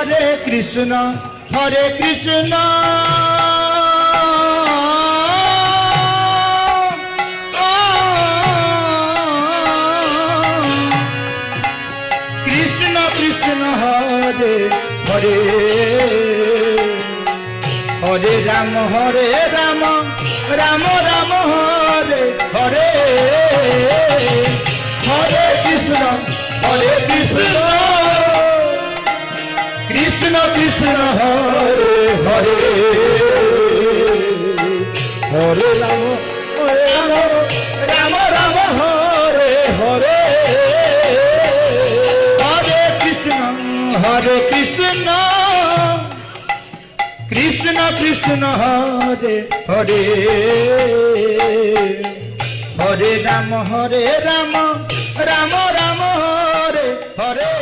Hare Krishna Hare Krishna Krishna Krishna Hare Hare Hare Ram Ram Ram Hare Hare Hare Krishna Krishna Krishna Hare Hare Hare Ram Ram Ram Hare Hare Hare Krishna Krishna Krishna Hare Hare Hare Ram Ram Ram Hare Hare